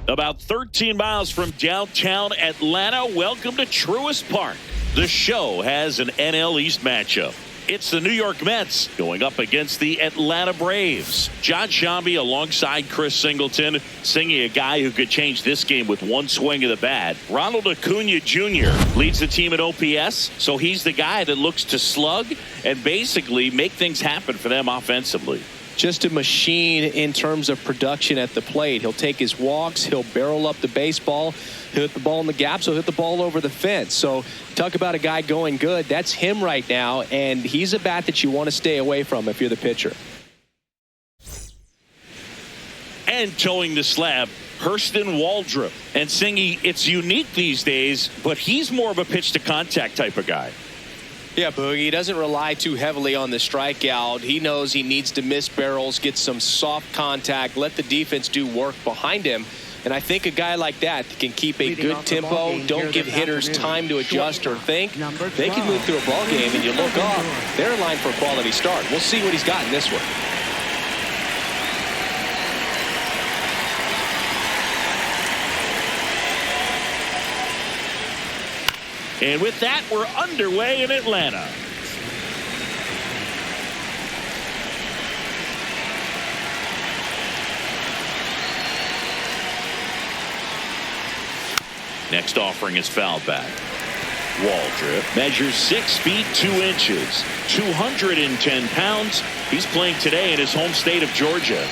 About 13 miles from downtown Atlanta, welcome to Truist Park. The Show has an NL East matchup. It's the New York Mets going up against the Atlanta Braves. John Shambi alongside Chris Singleton, singing a guy who could change this game with one swing of the bat. Ronald Acuna Jr. leads the team in OPS, so he's the guy that looks to slug and basically make things happen for them offensively. Just a machine in terms of production at the plate. He'll take his walks. He'll barrel up the baseball. He'll hit the ball in the gaps. He'll hit the ball over the fence. So talk about a guy going good. That's him right now, and he's a bat that you want to stay away from if you're the pitcher. And towing the slab, Hurston Waldrop. And Singy, it's unique these days, but he's more of a pitch-to-contact type of guy. Yeah, Boogie, he doesn't rely too heavily on the strikeout. He knows he needs to miss barrels, get some soft contact, let the defense do work behind him. And I think a guy like that can keep a good tempo, don't give hitters time to adjust or think. They can move through a ball game, and you look up, they're in line for a quality start. We'll see what he's got in this one. And with that, we're underway in Atlanta. Next offering is fouled back. Waldrop measures 6 feet 2 inches, 210 pounds. He's playing today in his home state of Georgia.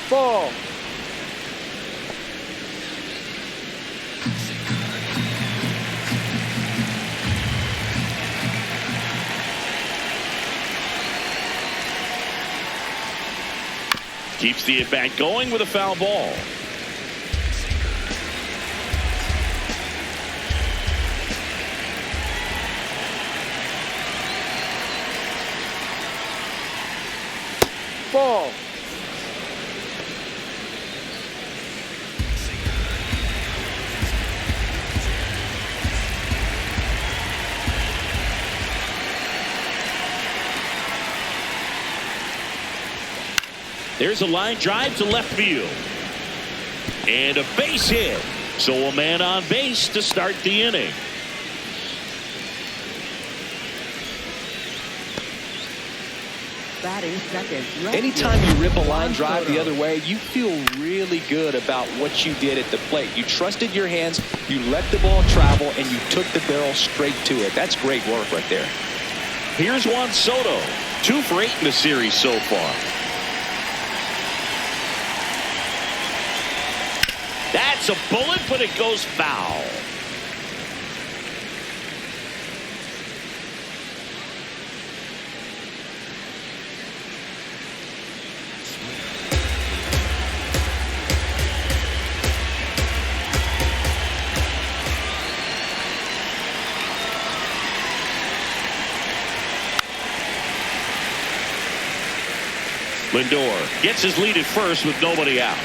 Ball. Keeps the at-bat going with a foul ball. Ball. There's a line drive to left field. And a base hit. So a man on base to start the inning. Batting second. Anytime you rip a line drive the other way, you feel really good about what you did at the plate. You trusted your hands, you let the ball travel, and you took the barrel straight to it. That's great work right there. Here's Juan Soto. 2 for 8 in the series so far. That's a bullet, but it goes foul. Lindor gets his lead at first with nobody out.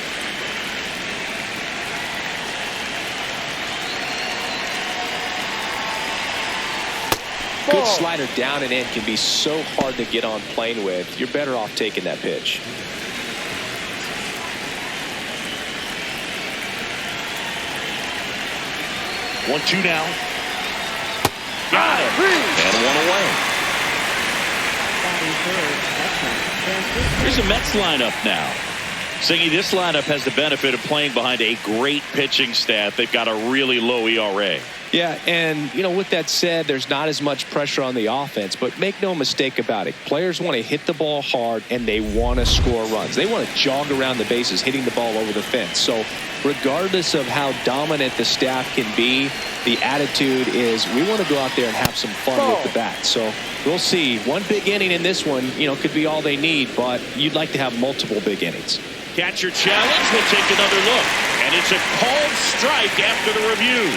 Good slider down and in can be so hard to get on plane with. You're better off taking that pitch. One, two now. Got it. And one away. Here's a Mets lineup now. Singy, this lineup has the benefit of playing behind a great pitching staff. They've got a really low ERA. Yeah, and, you know, with that said, there's not as much pressure on the offense, but make no mistake about it. Players want to hit the ball hard, and they want to score runs. They want to jog around the bases, hitting the ball over the fence. So regardless of how dominant the staff can be, the attitude is we want to go out there and have some fun with the bat. So we'll see. One big inning in this one, you know, could be all they need, but you'd like to have multiple big innings. Catcher challenge will take another look, and it's a called strike after the review.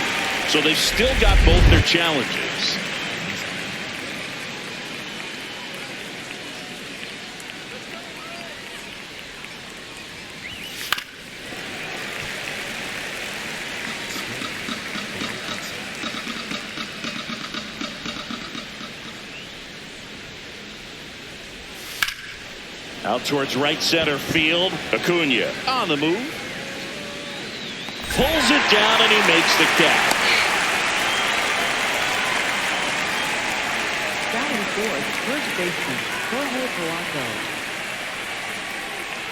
So they've still got both their challenges. Out towards right center field. Acuna on the move. Pulls it down and he makes the catch. Batting fourth, first baseman Jorge Polanco.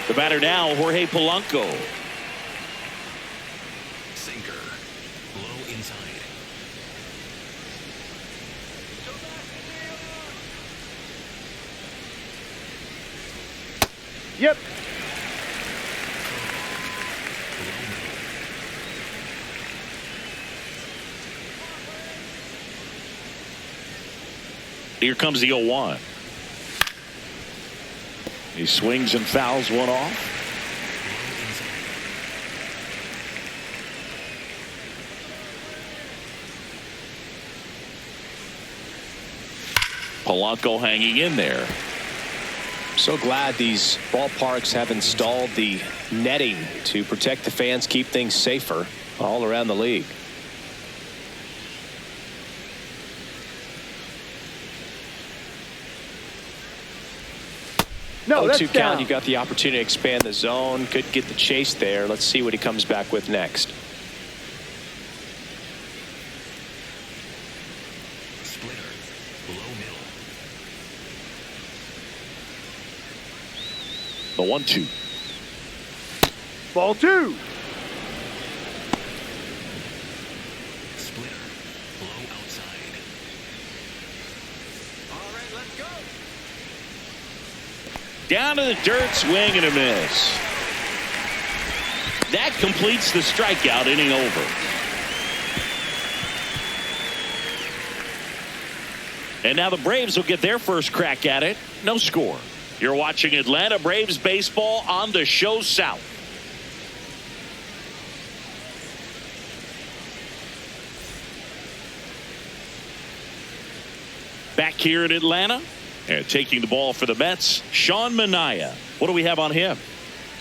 The batter now, Jorge Polanco. Sinker. Low inside. Yep. Here comes the 0-1. He swings and fouls one off. Polanco hanging in there. So glad these ballparks have installed the netting to protect the fans, keep things safer all around the league. No, that's 0-2 down. count. You got the opportunity to expand the zone. Could get the chase there. Let's see what he comes back with next. Splitter. Below middle. The 1-2. Ball two. Splitter. Below outside. All right, let's go. Down to the dirt, swing and a miss. That completes the strikeout, inning over. And now the Braves will get their first crack at it. No score. You're watching Atlanta Braves baseball on the Show South. Back here in Atlanta. And taking the ball for the Mets, Sean Manaea. What do we have on him?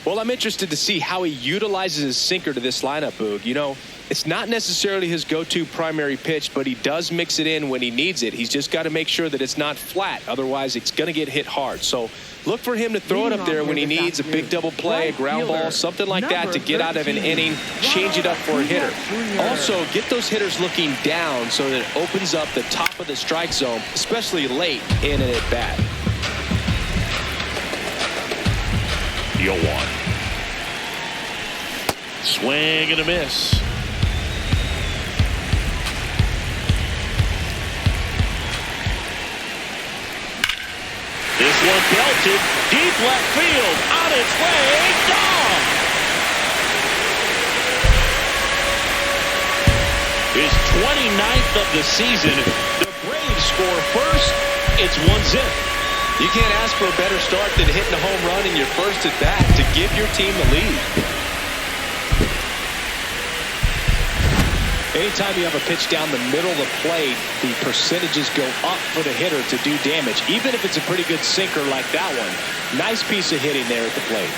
Well, I'm interested to see how he utilizes his sinker to this lineup, Boog. You know, it's not necessarily his go-to primary pitch, but he does mix it in when he needs it. He's just got to make sure that it's not flat. Otherwise, it's going to get hit hard. So look for him to throw it up there when he needs a big double play, a ground ball, something like that to get out of an inning, change it up for a hitter. Also, get those hitters looking down so that it opens up the top of the strike zone, especially late in an at-bat. The 0-1. Swing and a miss. This one belted deep left field, on its way, gone. His 29th of the season. The Braves score first. It's 1-0. You can't ask for a better start than hitting a home run in your first at bat to give your team the lead. Anytime you have a pitch down the middle of the plate, the percentages go up for the hitter to do damage, even if it's a pretty good sinker like that one. Nice piece of hitting there at the plate.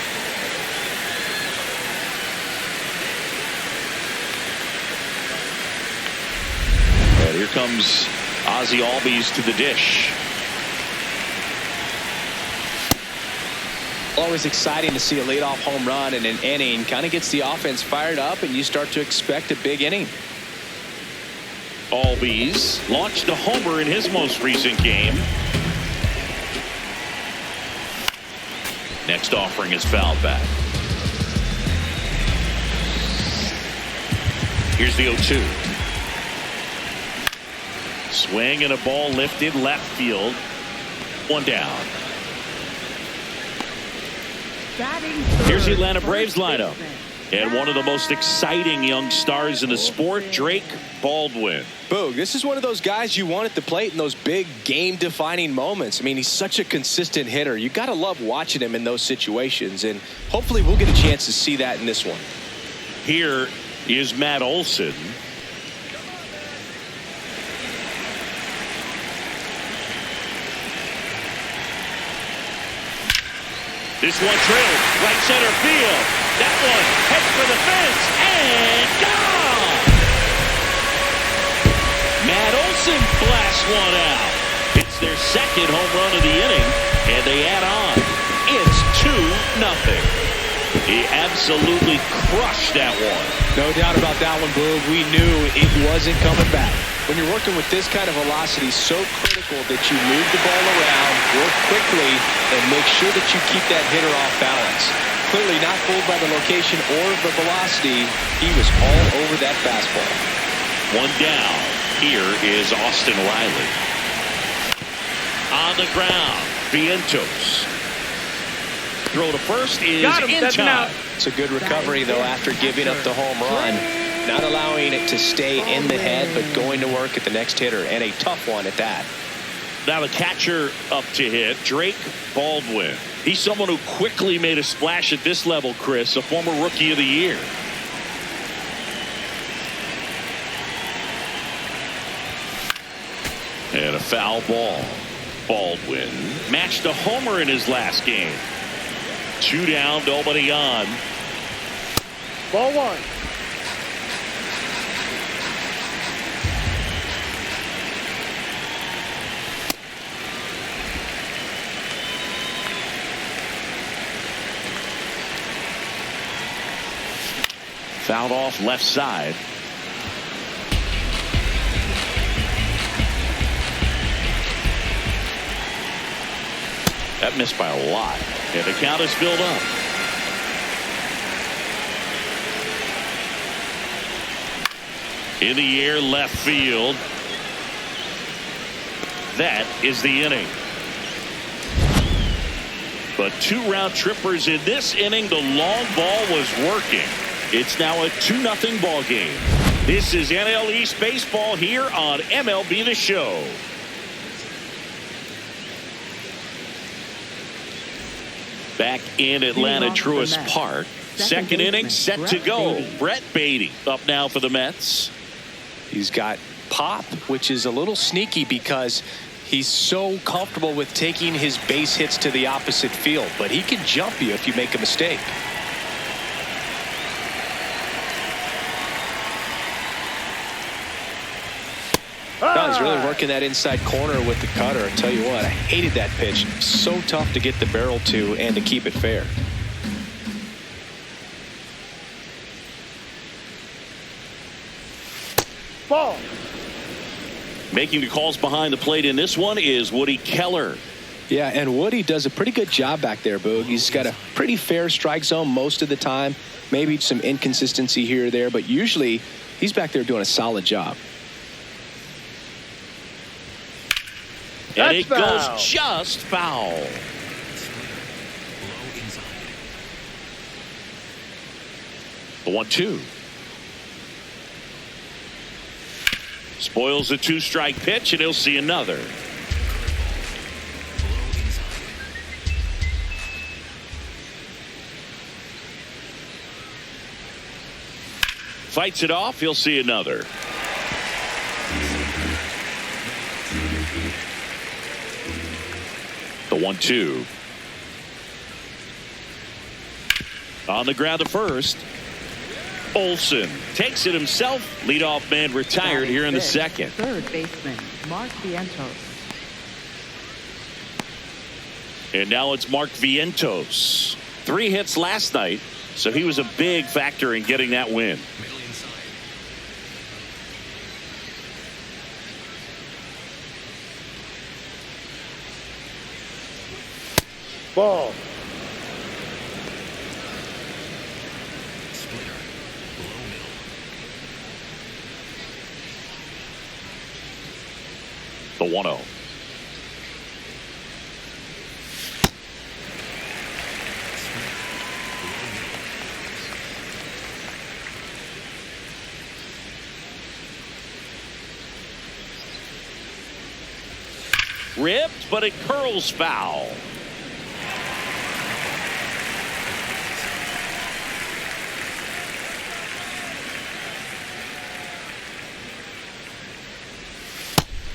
And here comes Ozzie Albies to the dish. Always exciting to see a leadoff home run in an inning. Kind of gets the offense fired up, and you start to expect a big inning. Albies launched a homer in his most recent game. Next offering is fouled back. Here's the 0-2. Swing and a ball lifted left field. One down. Here's the Atlanta Braves lineup. And one of the most exciting young stars in the sport, Drake Baldwin. Boog, this is one of those guys you want at the plate in those big game-defining moments. I mean, he's such a consistent hitter. You got to love watching him in those situations, and hopefully we'll get a chance to see that in this one. Here is Matt Olson. This one drilled right center field. That one heads for the fence and gone. Matt Olson blasts one out. It's their second home run of the inning, and they add on. It's He absolutely crushed that one. No doubt about that one, Boog. We knew it wasn't coming back. When you're working with this kind of velocity, so critical that you move the ball around, work quickly, and make sure that you keep that hitter off balance. Clearly not fooled by the location or the velocity. He was all over that fastball. One down. Here is Austin Riley. On the ground, Vientos. Throw to first is in time. It's a good recovery, though, after giving up the home run. Not allowing it to stay in the head, but going to work at the next hitter, and a tough one at that. Now the catcher up to hit, Drake Baldwin. He's someone who quickly made a splash at this level, Chris, a former Rookie of the Year. And a foul ball. Baldwin matched a homer in his last game. 2 down, nobody on. Ball 1. Fouled off left side. That missed by a lot. And the count is filled up. In the air, left field. That is the inning. But 2 round trippers in this inning. The long ball was working. It's now a 2-0 ball game. This is NL East baseball here on MLB The Show. Back in Atlanta, Truist Park. Second inning set to go. Brett Beatty up now for the Mets. He's got pop, which is a little sneaky because he's so comfortable with taking his base hits to the opposite field, but he can jump you if you make a mistake. No, he's really working that inside corner with the cutter. I tell you what, I hated that pitch. So tough to get the barrel to and to keep it fair. Ball. Making the calls behind the plate in this one is Woody Keller. Yeah, and Woody does a pretty good job back there, Boog. He's got a pretty fair strike zone most of the time. Maybe some inconsistency here or there, but usually he's back there doing a solid job. And it foul. goes just foul. Low inside. The 1-2. Spoils the 2-strike pitch, and he'll see another. Low inside. Fights it off, he'll see another. The 1-2. On the ground to first. Olsen takes it himself. Leadoff man retired here in the second. Third baseman, Mark Vientos. And now it's Mark Vientos. 3 hits last night, so he was a big factor in getting that win. Middle inside. Ball. Splitter. Below middle. The 1-0. Ripped, but it curls foul.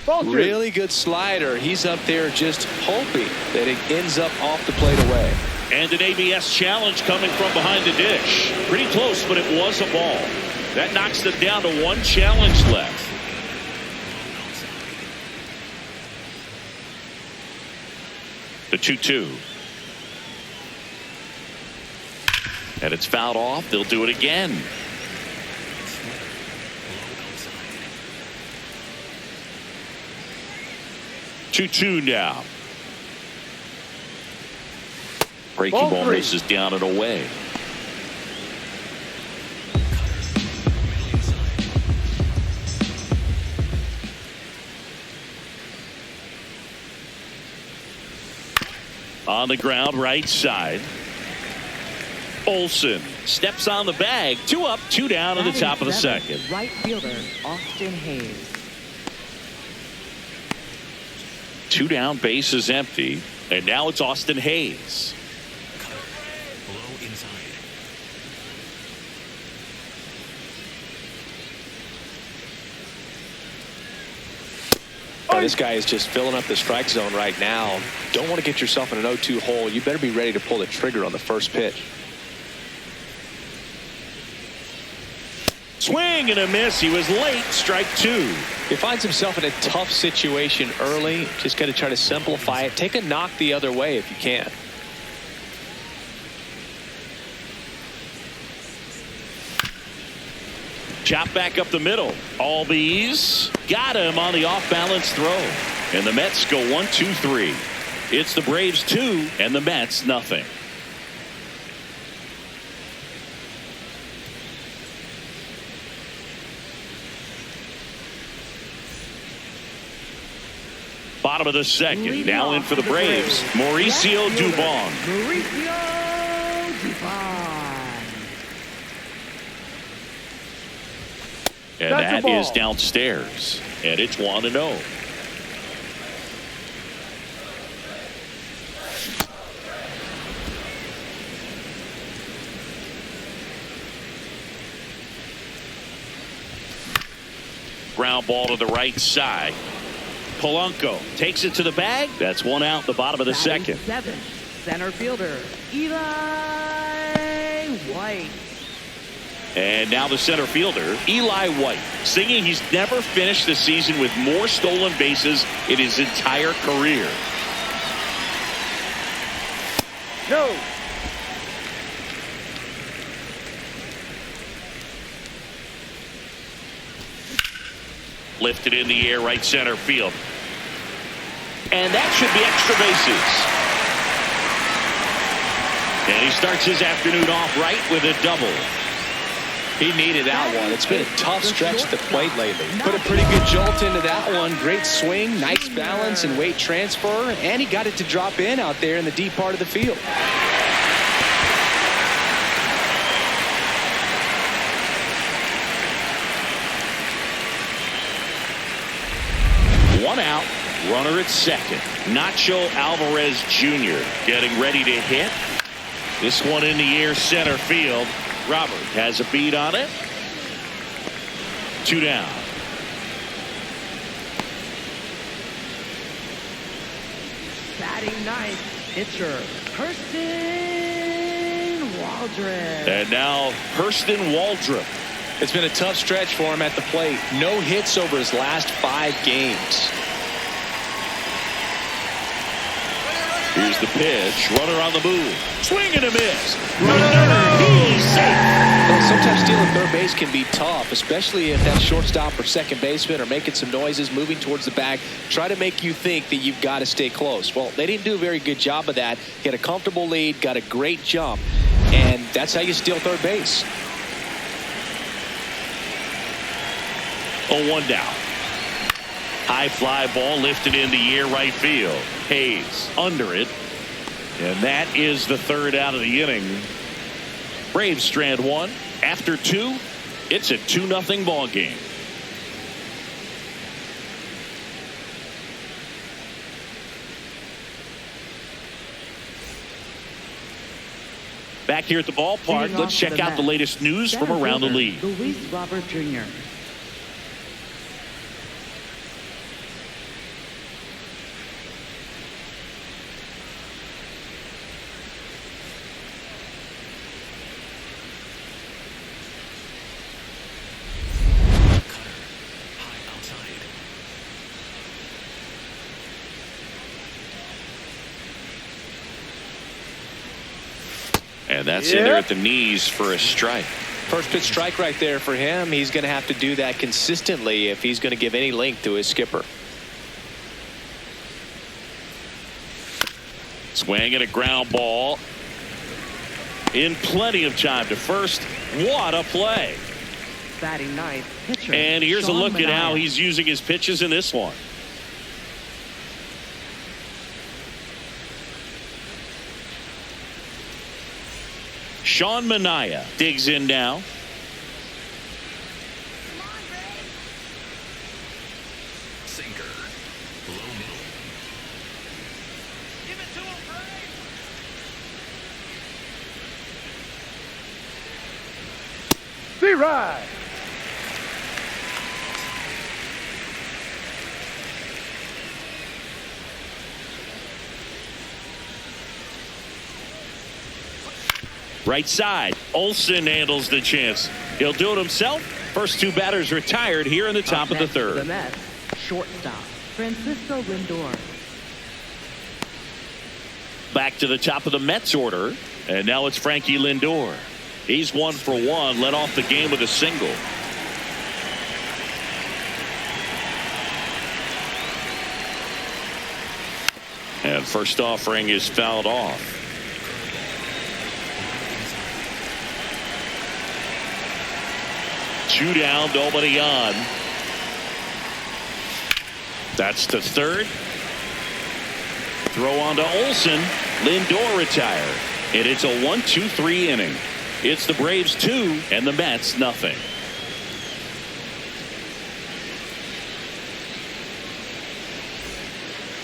Ball 2. Really good slider. He's up there just hoping that it ends up off the plate away. And an ABS challenge coming from behind the dish. Pretty close, but it was a ball. That knocks them down to 1 challenge left. The 2-2. And it's fouled off. They'll do it again. Splitter. Low outside. 2-2 now. Breaking Ball ball three. misses down and away. On the ground, right side. Olsen steps on the bag. 2 up, 2 down in the top of the second. Right fielder, Austin Hayes. 2 down, base is empty. And now it's Austin Hayes. Cutter. Low inside. This guy is just filling up the strike zone right now. Don't want to get yourself in an 0-2 hole. You better be ready to pull the trigger on the first pitch. Swing and a miss. He was late. Strike 2. He finds himself in a tough situation early. Just got to try to simplify it. Take a knock the other way if you can. Chop back up the middle. Albies got him on the off-balance throw. And the Mets go 1-2-3. It's the Braves 2 and the Mets nothing. Bottom of the second. Leading Now in off for the Braves. Mauricio Left fielder, Dubon. Mauricio Dubon. And That's a that ball. is downstairs. And it's 1-0. Ground ball to the right side. Polanco takes it to the bag. That's 1 out, the bottom of the Batting second. 7th, center fielder, Eli White. And now the center fielder, Eli White, singing he's never finished the season with more stolen bases in his entire career. No. Lifted in the air, right center field. And that should be extra bases. And he starts his afternoon off right with a double. He needed that one. It's been a tough stretch at the plate lately. Put a pretty good jolt into that one. Great swing, nice balance and weight transfer. And he got it to drop in out there in the deep part of the field. One out, runner at second. Nacho Alvarez Jr. getting ready to hit. This one in the air, center field. Robert has a beat on it. 2 down. Batting 9th, pitcher, Hurston Waldrop. And now Hurston Waldrop. It's been a tough stretch for him at the plate. No hits over his last 5 games. Here's the pitch. Runner on the move. Swing and a miss. Runner, he's safe. Well, sometimes stealing third base can be tough, especially if that shortstop or second baseman are making some noises, moving towards the bag, try to make you think that you've got to stay close. Well, they didn't do a very good job of that. Get a comfortable lead, got a great jump, and that's how you steal third base. 0-1 down. High fly ball lifted in the air, right field. Hayes under it. And that is the 3rd out of the inning. Braves strand 1. After 2, it's a 2-0 ball game. Back here at the ballpark, Leading let's off for check the out the Mets, latest news from center around the fielder, league. Luis Robert Jr. Cutter. High outside. And that's in there at the knees for a strike. First pitch strike right there for him. He's going to have to do that consistently if he's going to give any length to his skipper. Swing and a ground ball. In plenty of time to first. What a play. Batting ninth, pitcher. And here's a Sean look at how Manaea. he's using his pitches in this one. Sean Manaea digs in now. Sinker. Low middle. Give it to him, Ray. B-Ride. Right side. Olsen handles the chance. He'll do it himself. First two batters retired here in the top of the Next for The third. Mets, shortstop, Francisco Lindor. Back to the top of the Mets order. And now it's Frankie Lindor. He's 1 for 1. Led off the game with a single. And first offering is fouled off. Two down, nobody on. That's to third. Throw on to Olsen. Lindor retired. And it's a 1-2-3 inning. It's the Braves 2 and the Mets nothing.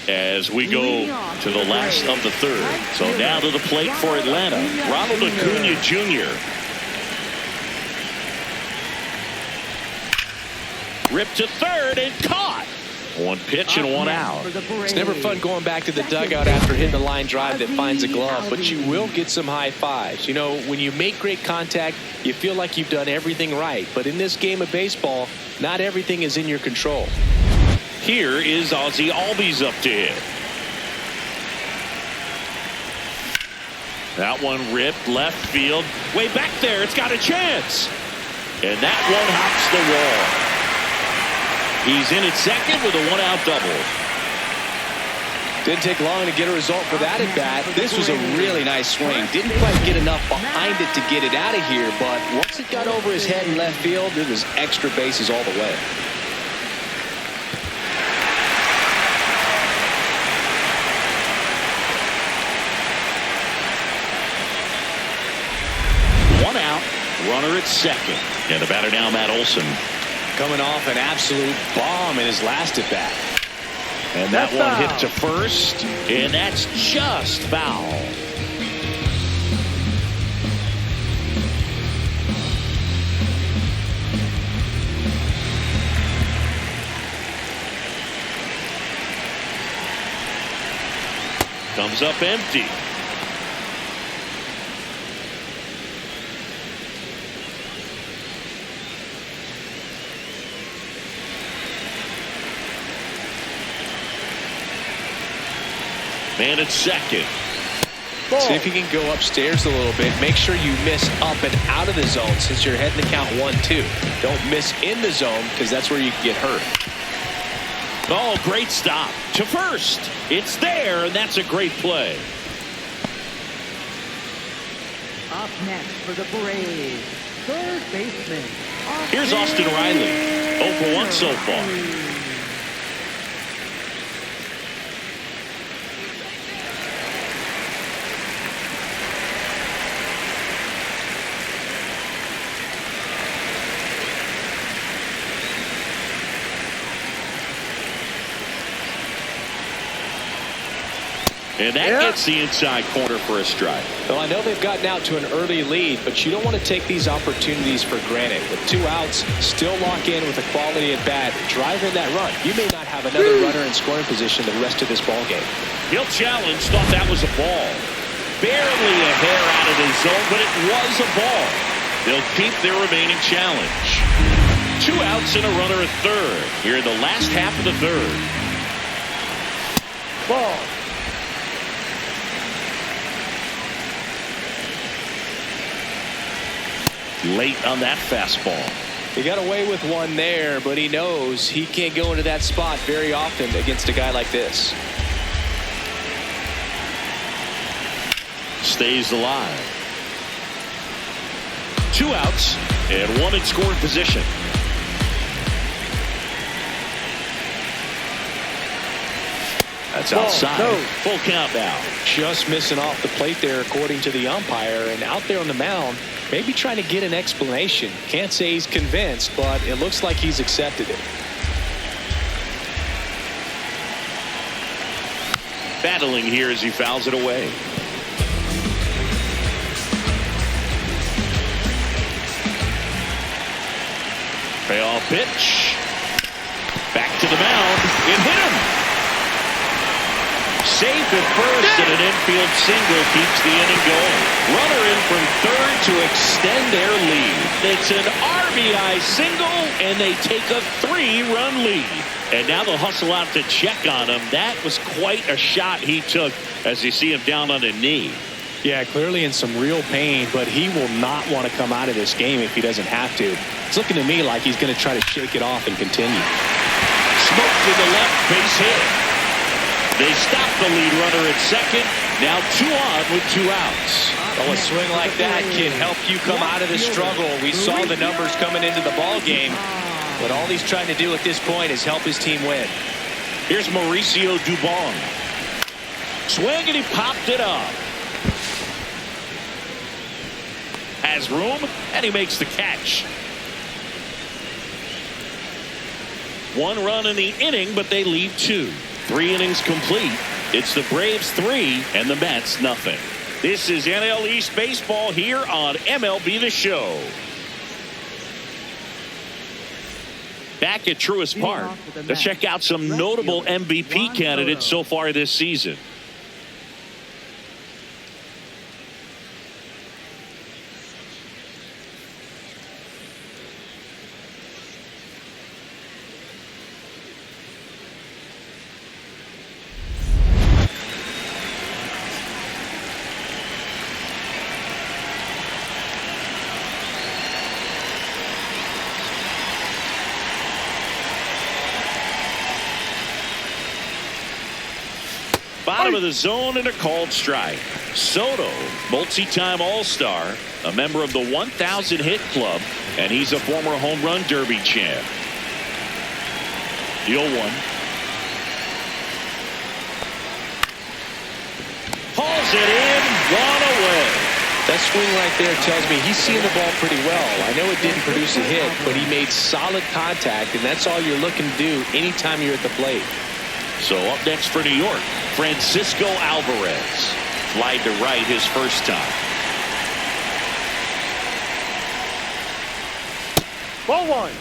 As we go to the last of the third. So now to the plate for Atlanta. Ronald Acuna Jr. Ripped to third and caught. One pitch and one out. It's never fun going back to the dugout after hitting a line drive that finds a glove, but you will get some high fives. You know, when you make great contact, you feel like you've done everything right. But in this game of baseball, not everything is in your control. Here is Ozzie Albies up to hit. That one ripped left field. Way back there. It's got a chance. And that one hops the wall. He's in at second with a one-out double. Didn't take long to get a result for that at bat. This was a really nice swing. Didn't quite get enough behind it to get it out of here, but once it got over his head in left field, it was extra bases all the way. One out, runner at second. And the batter now, Matt Olson. Coming off an absolute bomb in his last at bat. And that one hit to first, and that's just foul. Comes up empty. Man at second. See if you can go upstairs a little bit. Make sure you miss up and out of the zone since you're heading to count 1-2. Don't miss in the zone because that's where you can get hurt. Oh, great stop to first. It's there, and that's a great play. Up next for the Braves, third baseman. Here's Austin Riley. 0 for 1 so far. And that gets the inside corner for a strike. Well, I know they've gotten out to an early lead, but you don't want to take these opportunities for granted. With 2 outs, still lock in with a quality at bat, drive in that run. You may not have another runner in scoring position the rest of this ball game. He'll challenge. Thought that was a ball. Barely a hair out of the zone, but it was a ball. They'll keep their remaining challenge. 2 outs and a runner at third here in the last half of the third. late on that fastball. He got away with one there, but he knows he can't go into that spot very often against a guy like this. Stays alive. 2 outs and 1 in scoring position. That's outside. No. Full count now. Just missing off the plate there, according to the umpire, and out there on the mound, maybe trying to get an explanation. Can't say he's convinced, but it looks like he's accepted it. Battling here as he fouls it away. Payoff pitch. Back to the mound. It hit him. Safe at first, and an infield single keeps the inning going. Runner in from third to extend their lead. It's an RBI single, and they take a 3-run lead. And now they'll hustle out to check on him. That was quite a shot he took as you see him down on a knee. Yeah, clearly in some real pain, but he will not want to come out of this game if he doesn't have to. It's looking to me like he's going to try to shake it off and continue. Smoke to the left, base hit. They stop the lead runner at second. Now 2 on with 2 outs. Oh, a swing like that can help you come out of the struggle. We saw the numbers coming into the ball game, but all he's trying to do at this point is help his team win. Here's Mauricio Dubon. Swing, and he popped it up. Has room, and he makes the catch. 1 run in the inning, but they leave 2. 3 innings complete. It's the Braves 3 and the Mets nothing. This is NL East baseball here on MLB The Show. Back at Truist Park, let's check out some notable MVP candidates so far this season. Bottom of the zone and a called strike. Soto, multi-time All-Star, a member of the 1,000 hit club, and he's a former home run derby champ. The 0-1. Hauls it in, 1 away. That swing right there tells me he's seeing the ball pretty well. I know it didn't produce a hit, but he made solid contact, and that's all you're looking to do anytime you're at the plate. So up next for New York, Francisco Alvarez. Flied to right his first time. Ball 1.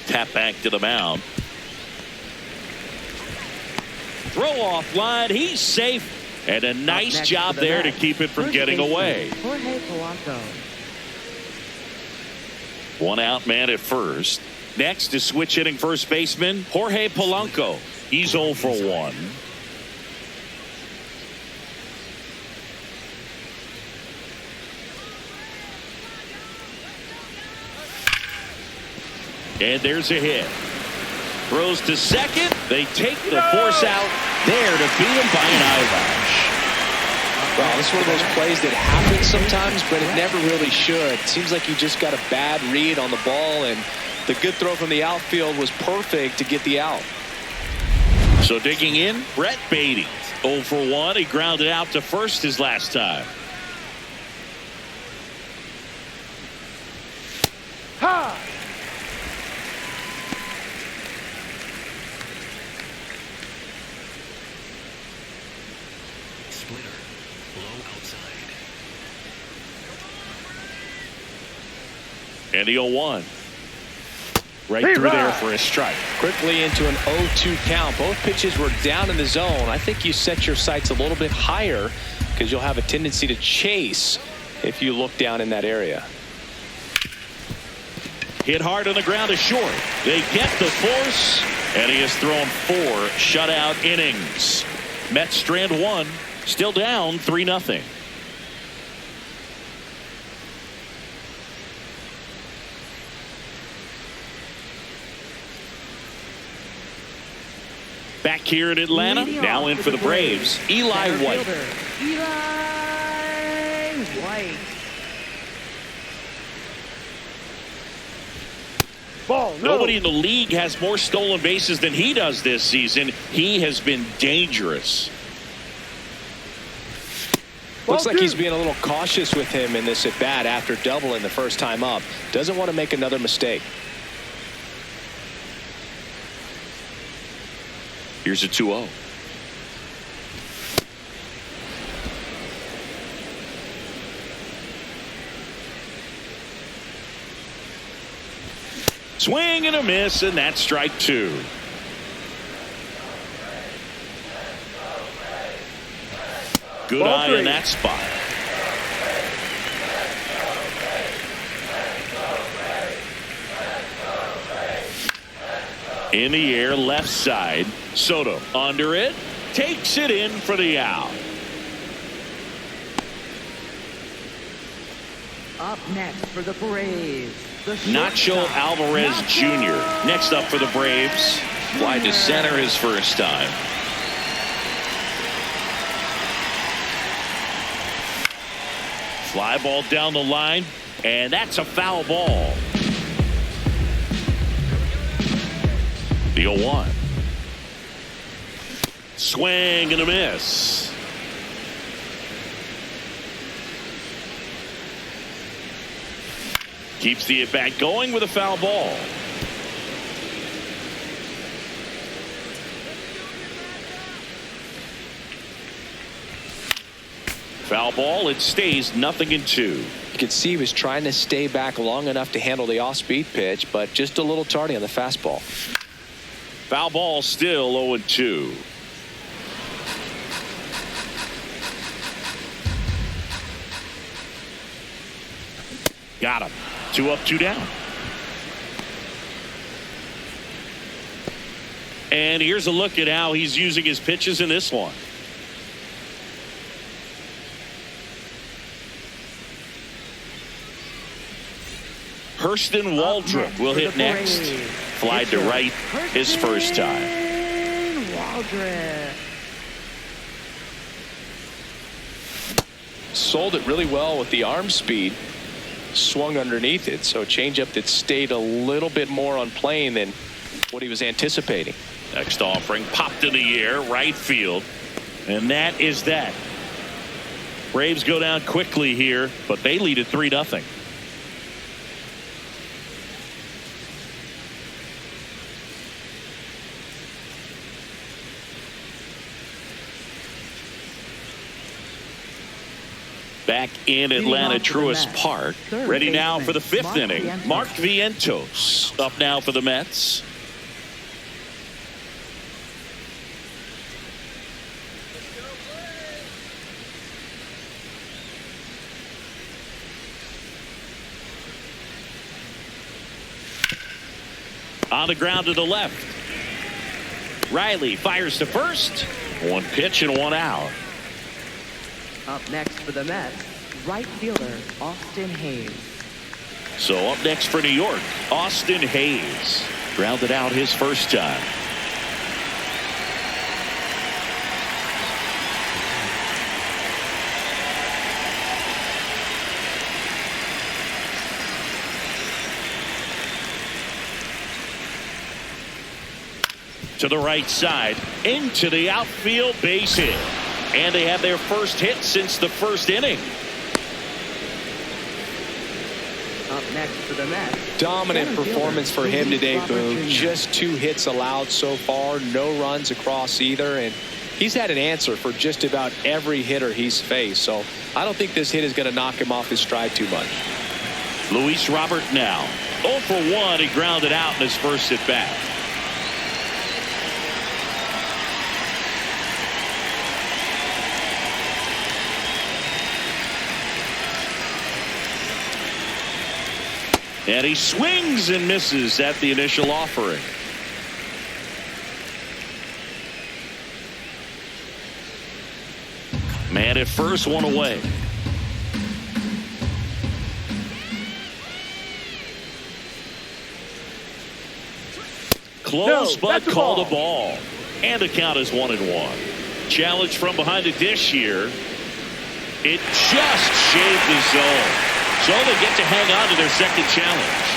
Tap back to the mound. Throw off line. He's safe. And a nice job there to keep it from getting away. Jorge Polanco. 1 out man at first. Next is switch hitting first baseman Jorge Polanco. He's 0 for 1. And there's a hit. Throws to second. They take the force out there to beat him by an eyelash. Well, this is one of those plays that happens sometimes, but it never really should. Seems like you just got a bad read on the ball, and the good throw from the outfield was perfect to get the out. So digging in, Brett Beatty. 0 for 1. He grounded out to first his last time. Ha! Splitter. Low outside. And the 0-1. Right through there for a strike. Quickly into an 0-2 count. Both pitches were down in the zone. I think you set your sights a little bit higher because you'll have a tendency to chase if you look down in that area. Hit hard on the ground is short. They get the force, and he has thrown 4 shutout innings. Mets strand 1, still down 3-0. Back here in Atlanta, now in for the Braves, Eli White. Eli White. Ball, no. Nobody in the league has more stolen bases than he does this season. He has been dangerous. Looks like he's being a little cautious with him in this at bat after doubling the first time up. Doesn't want to make another mistake. Here's a 2-0. Swing and a miss, and that's strike 2. Good eye in that spot. In the air, left side. Soto under it, takes it in for the out. Up next for the Braves, Nacho Alvarez Jr. Next up for the Braves. Wide to center his first time. Fly ball down the line, and that's a foul ball. The 0-1. Swing and a miss. Keeps the at-bat going with a foul ball. Foul ball. It stays 0-2. You could see he was trying to stay back long enough to handle the off-speed pitch, but just a little tardy on the fastball. Foul ball, still 0-2. Got him. 2 up, 2 down. And here's a look at how he's using his pitches in this one. Hurston Waldrop will hit next. Flied to right his first time. Waldrop. Sold it really well with the arm speed. Swung underneath it, so a changeup that stayed a little bit more on plane than what he was anticipating. Next offering popped in the air, right field, and that is that. Braves go down quickly here, but they lead at 3-0. Back in Atlanta, Truist Park. Ready now for the 5th inning. Mark Vientos up now for the Mets. On the ground to the left. Riley fires to first. 1 pitch and 1 out. Up next for the Mets, right fielder Austin Hayes. So up next for New York, Austin Hayes. Grounded out his first time. To the right side, into the outfield, base hit. And they have their first hit since the first inning. Up next for the Mets. Dominant performance for him today, Boone. Just 2 hits allowed so far, no runs across either, and he's had an answer for just about every hitter he's faced. So I don't think this hit is going to knock him off his stride too much. Luis Robert now 0 for 1. He grounded out in his first at bat. And he swings and misses at the initial offering. Man at first, one away. Close, but called a ball. And the count is 1-1. Challenge from behind the dish here. It just shaved the zone. So they get to hang on to their second challenge.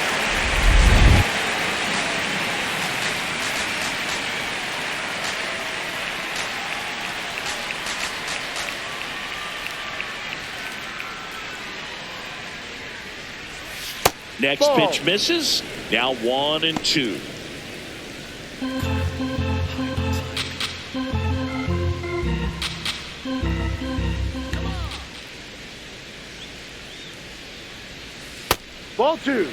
Next pitch misses. Now 1-2. Ball 2.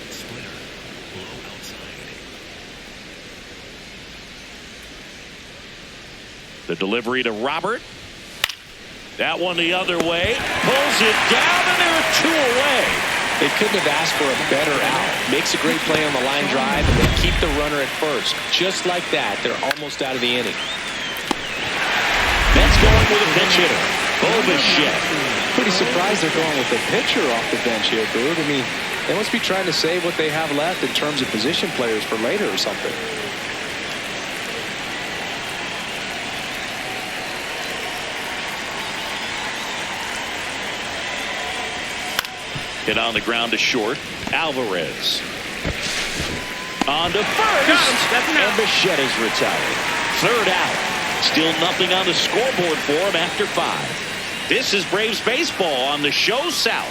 Splitter. Low outside. The delivery to Robert. That one the other way. Pulls it down, and there are 2 away. They couldn't have asked for a better out. Makes a great play on the line drive, and they keep the runner at first. Just like that, they're almost out of the inning. That's going with a pinch hitter. Bichette. Pretty surprised they're going with the pitcher off the bench here, Boog. I mean, they must be trying to save what they have left in terms of position players for later or something. Hit on the ground to short. Alvarez. On to first. And Bichette is retired. 3rd out. Still nothing on the scoreboard for him after 5. This is Braves baseball on the Show South.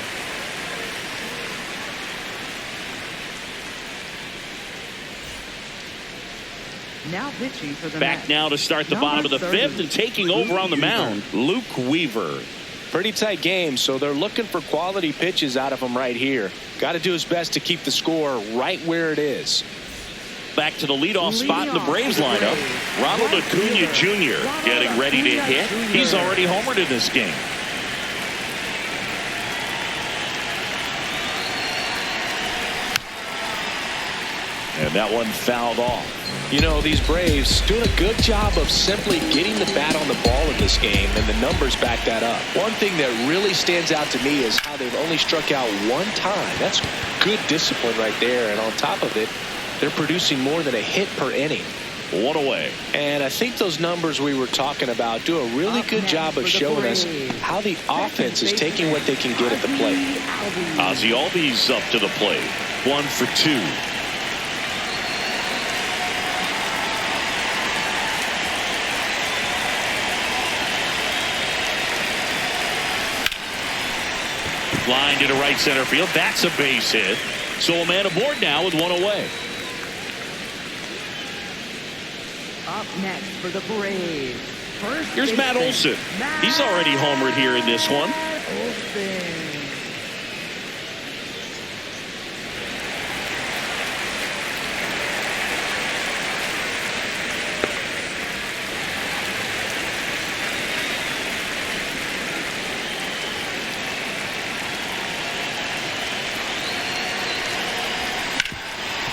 Now pitching for the Back Mets. now to start the bottom of the 5th, and taking over on the mound, Luke Weaver. Pretty tight game, so they're looking for quality pitches out of him right here. Got to do his best to keep the score right where it is. Back to the leadoff spot in the Braves lineup. Ronald Acuna Jr. getting ready to hit. He's already homered in this game. And that one fouled off. You know, these Braves doing a good job of simply getting the bat on the ball in this game, and the numbers back that up. One thing that really stands out to me is how they've only struck out 1 time. That's good discipline right there, and on top of it, they're producing more than a hit per inning. 1 away. And I think those numbers we were talking about do a really good job of showing us how the offense is taking what they can get at the plate. Ozzie Albies up to the plate. 1 for 2. Line to right center field. That's a base hit. So a man aboard now with 1 away. Up next for the Braves. Here's Matt Olson. He's already homered here in this one. Olson.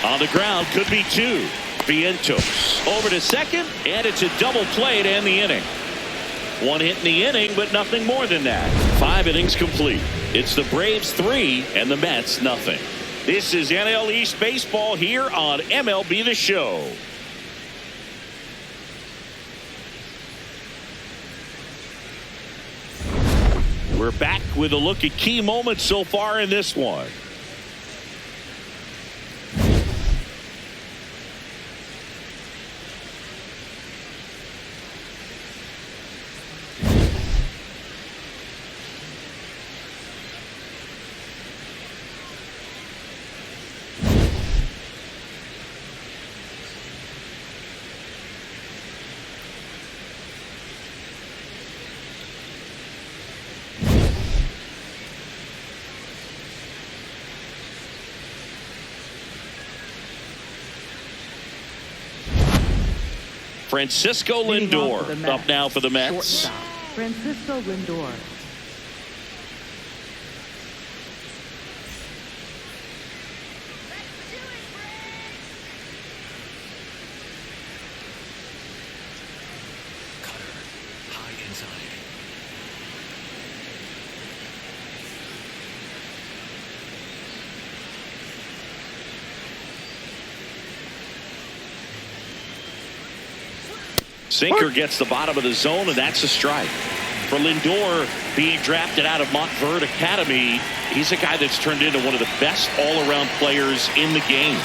On the ground, could be 2. Vientos over to second, and it's a double play to end the inning. 1 hit in the inning, but nothing more than that. 5 innings complete. It's the Braves 3 and the Mets nothing. This is NL East baseball here on MLB The Show. We're back with a look at key moments so far in this one. Francisco Lindor up now for the Mets. Shortstop, Francisco Lindor. Sinker gets the bottom of the zone, and that's a strike. For Lindor, being drafted out of Montverde Academy, he's a guy that's turned into one of the best all-around players in the game.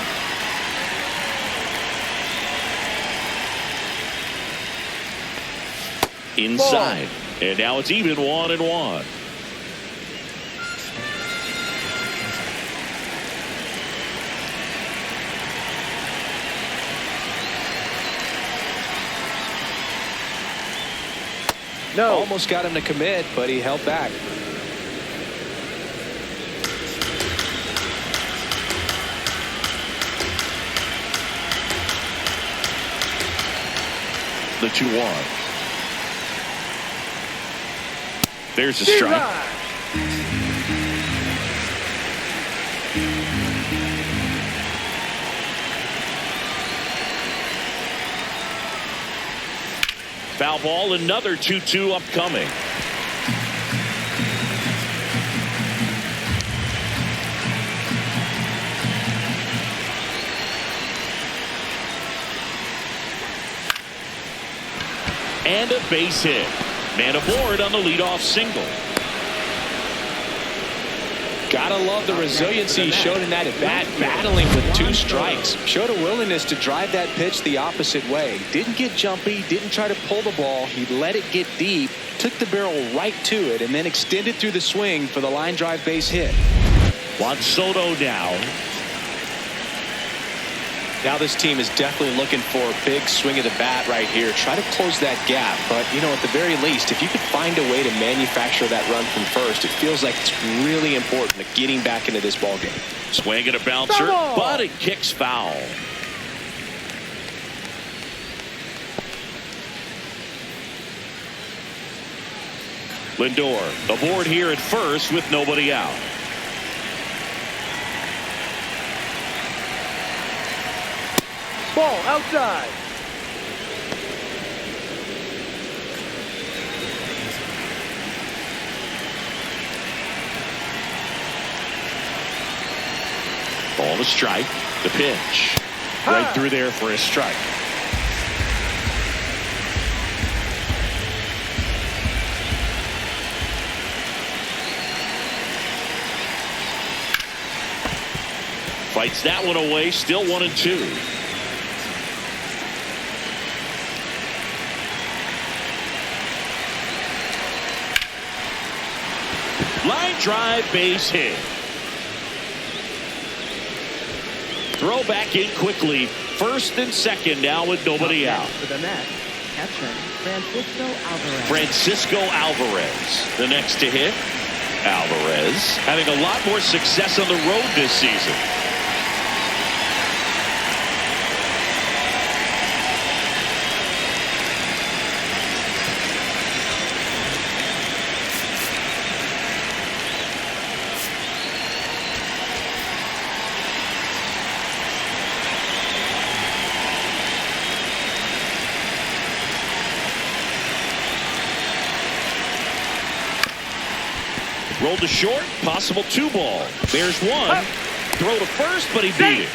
Inside. And now it's even 1-1. No. Almost got him to commit, but he held back. The 2-1. There's a strike. Foul ball, another 2-2 upcoming. And a base hit. Man aboard on the leadoff single. Gotta love the resiliency he showed in that at bat, battling with 2 strikes. Showed a willingness to drive that pitch the opposite way. Didn't get jumpy, didn't try to pull the ball. He let it get deep, took the barrel right to it, and then extended through the swing for the line drive base hit. Juan Soto now. Now this team is definitely looking for a big swing of the bat right here. Try to close that gap. But, you know, at the very least, if you could find a way to manufacture that run from first, it feels like it's really important to getting back into this ballgame. Swing and a bouncer, but it kicks foul. Lindor aboard here at first with nobody out. Ball outside. Ball to strike. The pitch. Right through there for a strike. Fights that one away. Still 1-2. Line drive, base hit. Throw back in quickly. First and second now with nobody out. For the Mets, catcher Francisco Alvarez. Francisco Alvarez, the next to hit. Alvarez having a lot more success on the road this season. Rolled to short, possible 2-ball. There's one. Throw to first, but he beat it.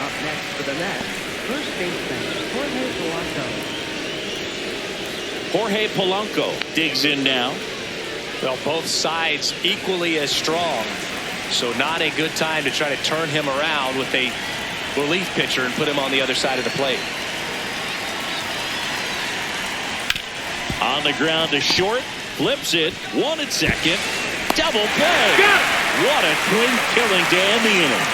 Up next for the Mets, first baseman Jorge Polanco. Jorge Polanco digs in now. Well, both sides equally as strong. So not a good time to try to turn him around with a relief pitcher and put him on the other side of the plate. On the ground to short. Flips it. 1 at second. Double play. What a clean killing to end the inning.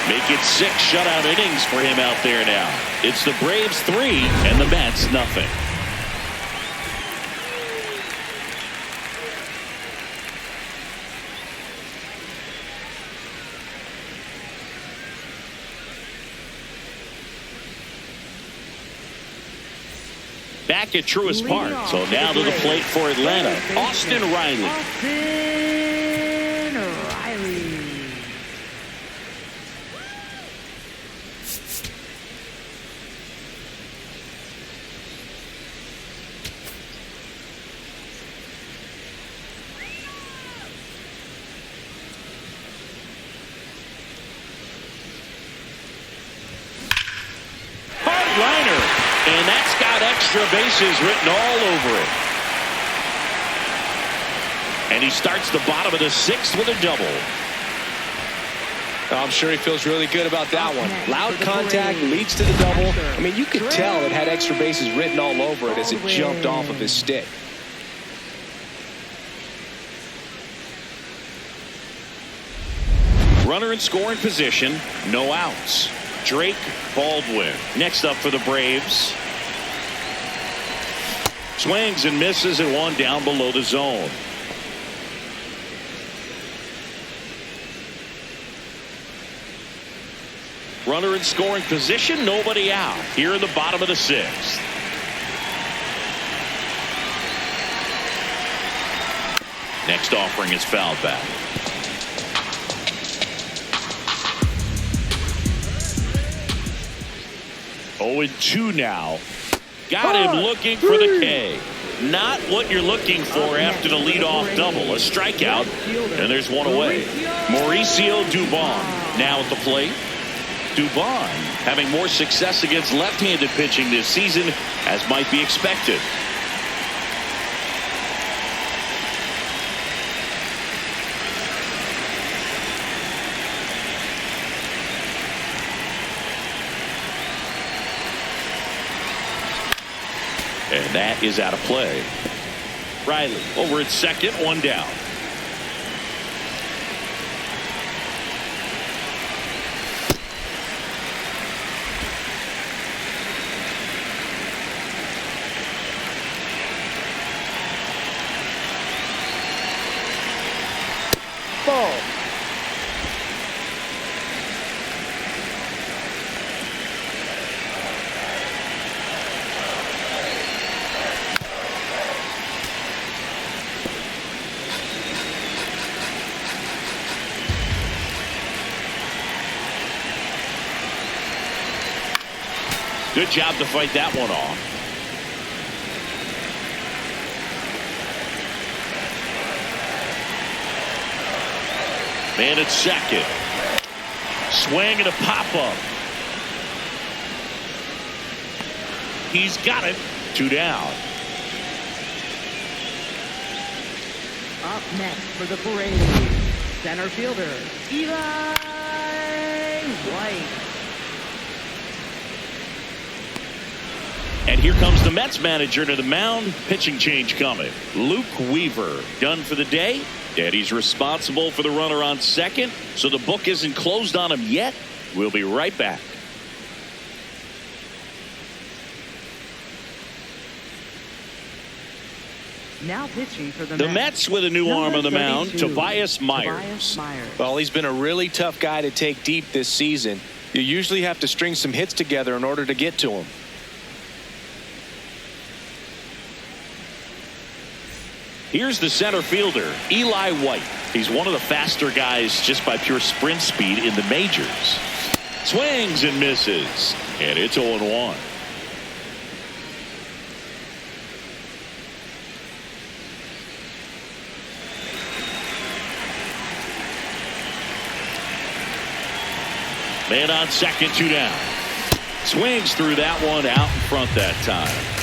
Make it 6 shutout innings for him out there now. It's the Braves 3 and the Mets nothing. Back at Truist Park. So now to the plate for Atlanta, Austin Riley. Austin Riley. Hard liner, and that's got Extra bases written all over it. And he starts the bottom of the 6th with a double. I'm sure he feels really good about that one. Loud contact leads to the double. I mean, you could tell it had extra bases written all over it as it jumped off of his stick. Runner in scoring position, no outs. Drake Baldwin next up for the Braves. Swings and misses at one down below the zone. Runner in scoring position, nobody out. Here in the bottom of the 6th. Next offering is fouled back. Oh, 2 now. Got him looking for the K. Not what you're looking for after the leadoff double. A strikeout, and there's one away. Mauricio Dubon now at the plate. Dubon having more success against left-handed pitching this season, as might be expected. And that is out of play. Riley over at second, one down. Ball. Good job to fight that one off. Man at second. Swing and a pop-up. He's got it. 2 down. Up next for the Braves, center fielder, Eli White. And here comes the Mets manager to the mound. Pitching change coming. Luke Weaver done for the day. And he's responsible for the runner on second. So the book isn't closed on him yet. We'll be right back. Now pitching for the Mets with a new arm on the mound, Tobias Myers. Well, he's been a really tough guy to take deep this season. You usually have to string some hits together in order to get to him. Here's the center fielder, Eli White. He's one of the faster guys just by pure sprint speed in the majors. Swings and misses. And it's 0-1. Man on second, 2 down. Swings through that one out in front that time.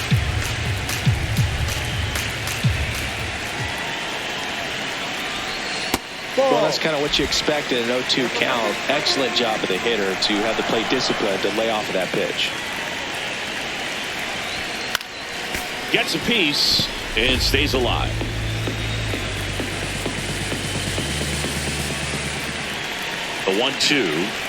Well, that's kind of what you expect in an 0-2 count. Excellent job of the hitter to have the plate discipline to lay off of that pitch. Gets a piece and stays alive. The 1-2.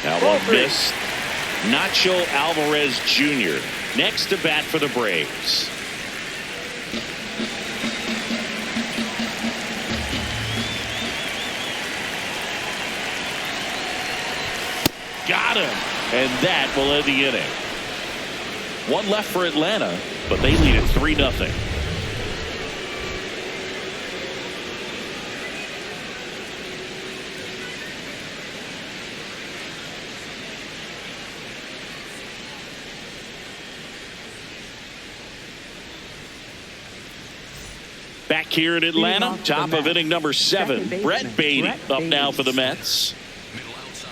Now one missed. Nacho Alvarez Jr. next to bat for the Braves. Got him. And that will end the inning. One left for Atlanta, but they lead it 3-0. Back here in Atlanta, top of inning number 7. Brett Beatty up now for the Mets. Middle outside.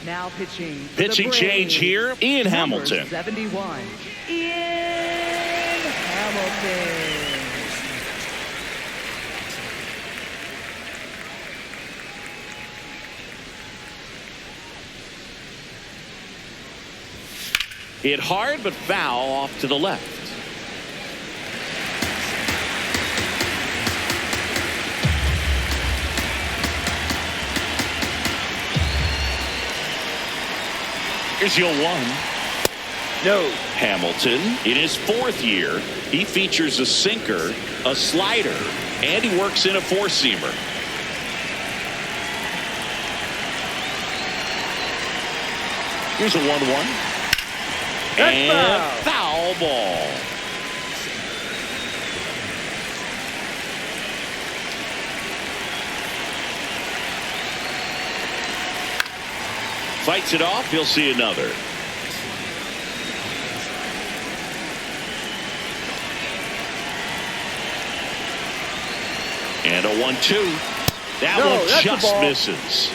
Now pitching. for the Pitching Braves, change here, Ian number Hamilton. 71. Ian Hamilton. Hit hard but foul off to the left. Here's your 1. No. Hamilton, in his 4th year, he features a sinker, a slider, and he works in a 4-seamer. Here's a 1-1. And foul ball. Fights it off. He'll see another. And a 1-2. That one just misses.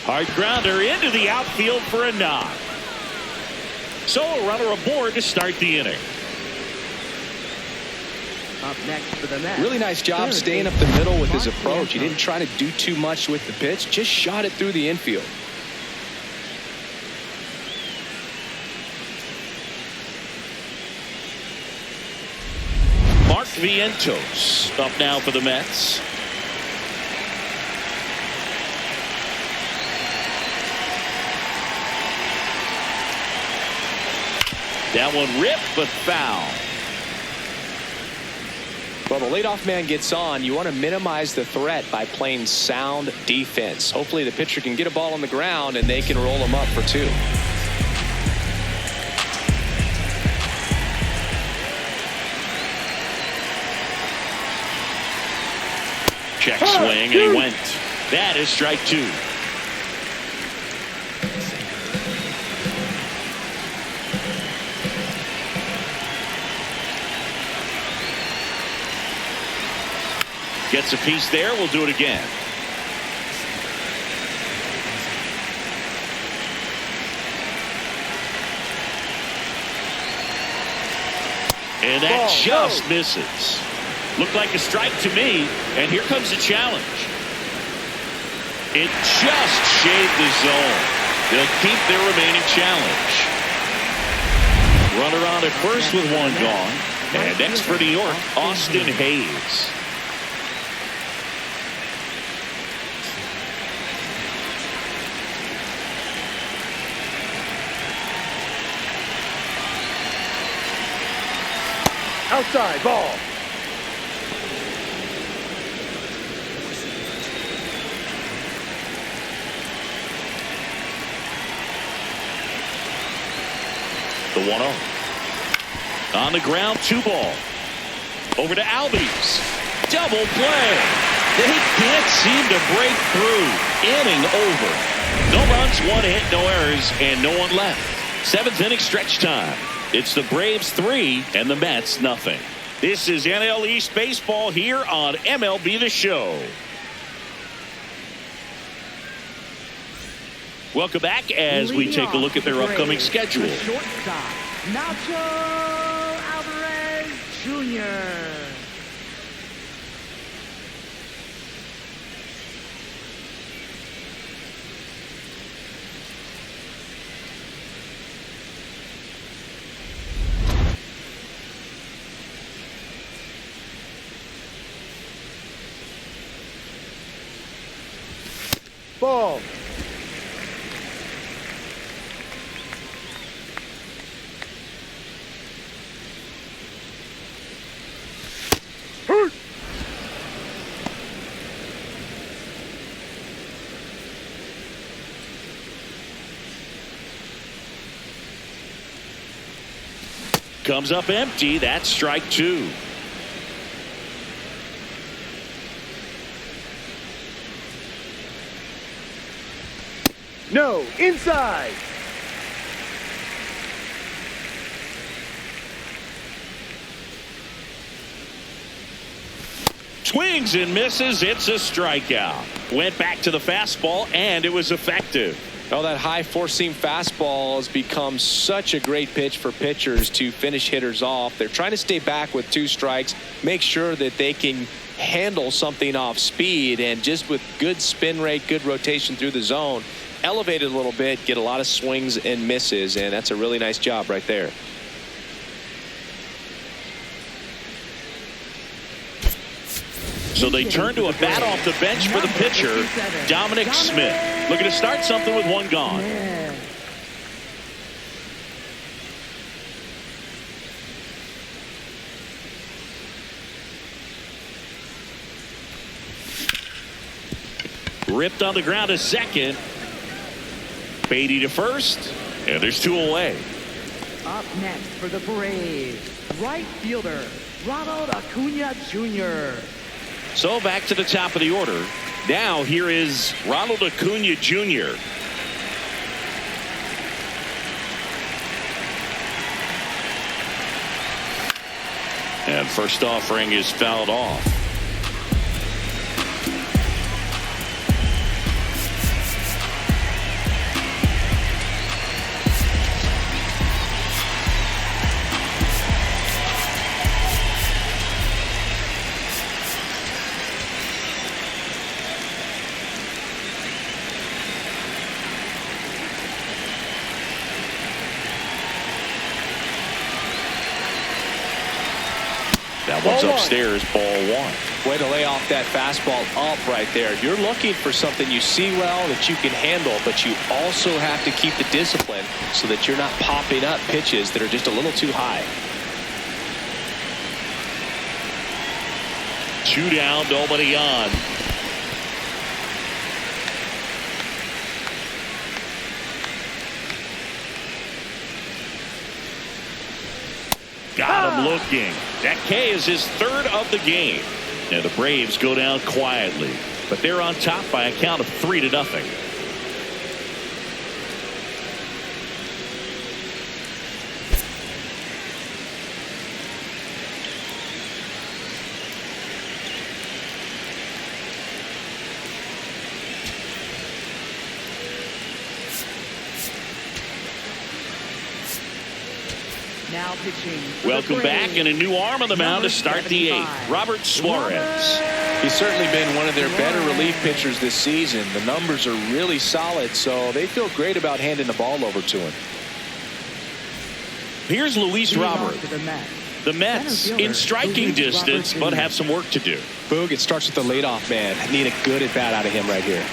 Hard grounder into the outfield for a knock. So a runner aboard to start the inning. Up next for the Mets. Really nice job staying up the middle with his approach. He didn't try to do too much with the pitch, just shot it through the infield. Mark Vientos up now for the Mets. That one ripped but foul. Well, the leadoff man gets on. You want to minimize the threat by playing sound defense. Hopefully the pitcher can get a ball on the ground and they can roll him up for 2. Check swing and he went. That is strike 2. Gets a piece there. We'll do it again. And that just misses. Looked like a strike to me. And here comes the challenge. It just shaved the zone. They'll keep their remaining challenge. Runner on at first with 1 gone. And next for New York, Austin Hayes. Outside ball. The 1-0. On the ground, 2 ball. Over to Albies. Double play. They can't seem to break through. Inning over. No runs, 1 hit, no errors, and no one left. 7th inning stretch time. It's the Braves 3 and the Mets nothing. This is NL East baseball here on MLB The Show. Welcome back as we take a look at their upcoming schedule. Shortstop, Nacho Alvarez Jr. Ball. Hurt. comes up empty. That's strike two. No, inside. Swings and misses. It's a strikeout. Went back to the fastball, and it was effective. Oh, that high four-seam fastball has become such a great pitch for pitchers to finish hitters off. They're trying to stay back with 2 strikes, make sure that they can handle something off speed, and just with good spin rate, good rotation through the zone, elevate it a little bit, get a lot of swings and misses, and that's a really nice job right there. So they turn to a bat off the bench for the pitcher, Dominic Smith. Looking to start something with 1 gone. Ripped on the ground to second. Beatty to first. And there's 2 away. Up next for the Braves, right fielder, Ronald Acuna Jr. So back to the top of the order. Now here is Ronald Acuna Jr. And first offering is fouled off. That one's upstairs, ball 1. Way to lay off that fastball up right there. You're looking for something you see well that you can handle, but you also have to keep the discipline so that you're not popping up pitches that are just a little too high. 2 down, nobody on. Got him looking. That K is his 3rd of the game. And the Braves go down quietly, but they're on top by a count of 3-0. Now pitching. Welcome back, and a new arm on the mound to start the 8th. Robert Suarez. He's certainly been one of their better relief pitchers this season. The numbers are really solid, so they feel great about handing the ball over to him. Here's Luis Robert. The Mets in striking distance, but have some work to do. Boog, it starts with the leadoff man. Need a good at bat out of him right here.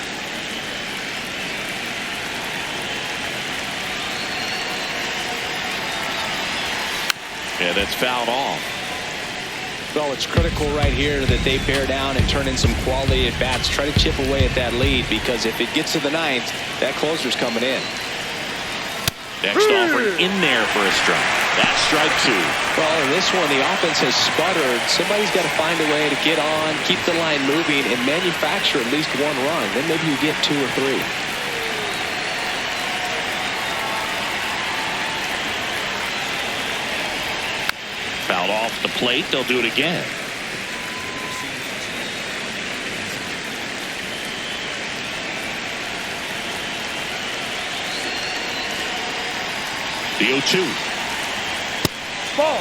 Yeah, that's fouled off. Well, it's critical right here that they bear down and turn in some quality at bats. Try to chip away at that lead, because if it gets to the 9th, that closer's coming in. Next offering in there for a strike. That's strike 2. Well, in this one, the offense has sputtered. Somebody's got to find a way to get on, keep the line moving, and manufacture at least 1 run. Then maybe you get 2 or 3. Fouled off the plate. They'll do it again. The 0-2. Ball.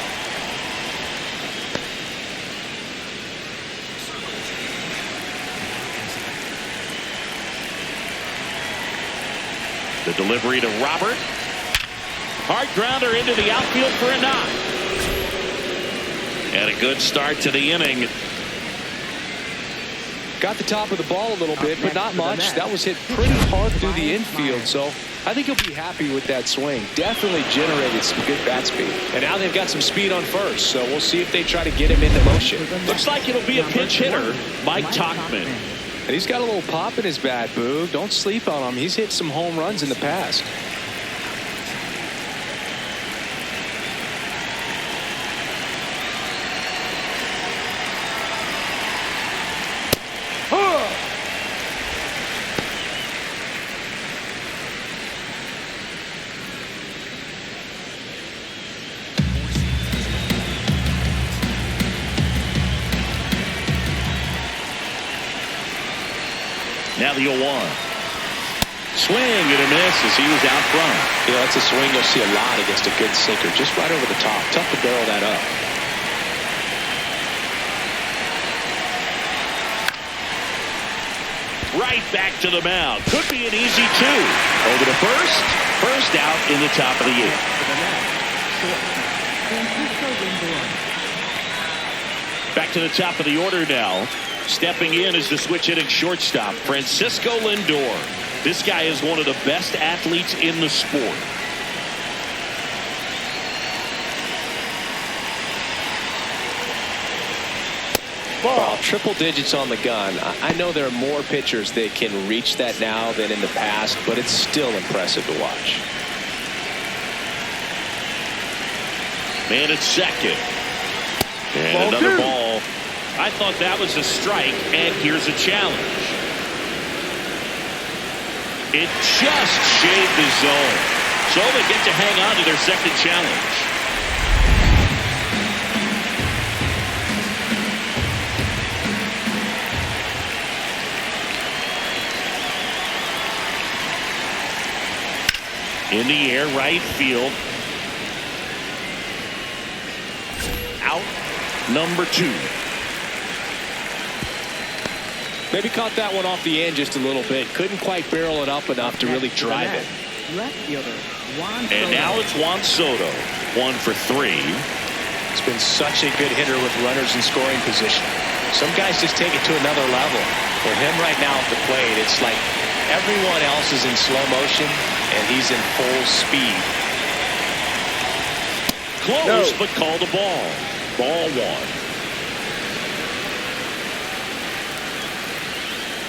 The delivery to Robert. Hard grounder into the outfield for a knock. And a good start to the inning. Got the top of the ball a little bit, but not much. That was hit pretty hard through the infield, so I think he'll be happy with that swing. Definitely generated some good bat speed. And now they've got some speed on first, so we'll see if they try to get him into motion. Looks like it'll be a pinch hitter, Mike Tauchman. And he's got a little pop in his bat, Boog. Don't sleep on him. He's hit some home runs in the past. Now the 0-1. Swing and a miss as he was out front. You know, that's a swing you'll see a lot against a good sinker. Just right over the top. Tough to barrel that up. Right back to the mound. Could be an easy 2. Over to first. First out in the top of the 8th. Back to the top of the order now. Stepping in is the switch hitting shortstop, Francisco Lindor. This guy is one of the best athletes in the sport. Well, triple digits on the gun. I know there are more pitchers that can reach that now than in the past, but it's still impressive to watch. Man at second. And another ball. I thought that was a strike, and here's a challenge. It just shaved the zone. So they get to hang on to their second challenge. In the air, right field. Out, number 2. Maybe caught that one off the end just a little bit. Couldn't quite barrel it up enough to really drive it. Left fielder, Juan Soto. And now it's Juan Soto. 1 for 3. He's been such a good hitter with runners in scoring position. Some guys just take it to another level. For him right now at the plate, it's like everyone else is in slow motion and he's in full speed. Close, but called a ball. Ball 1.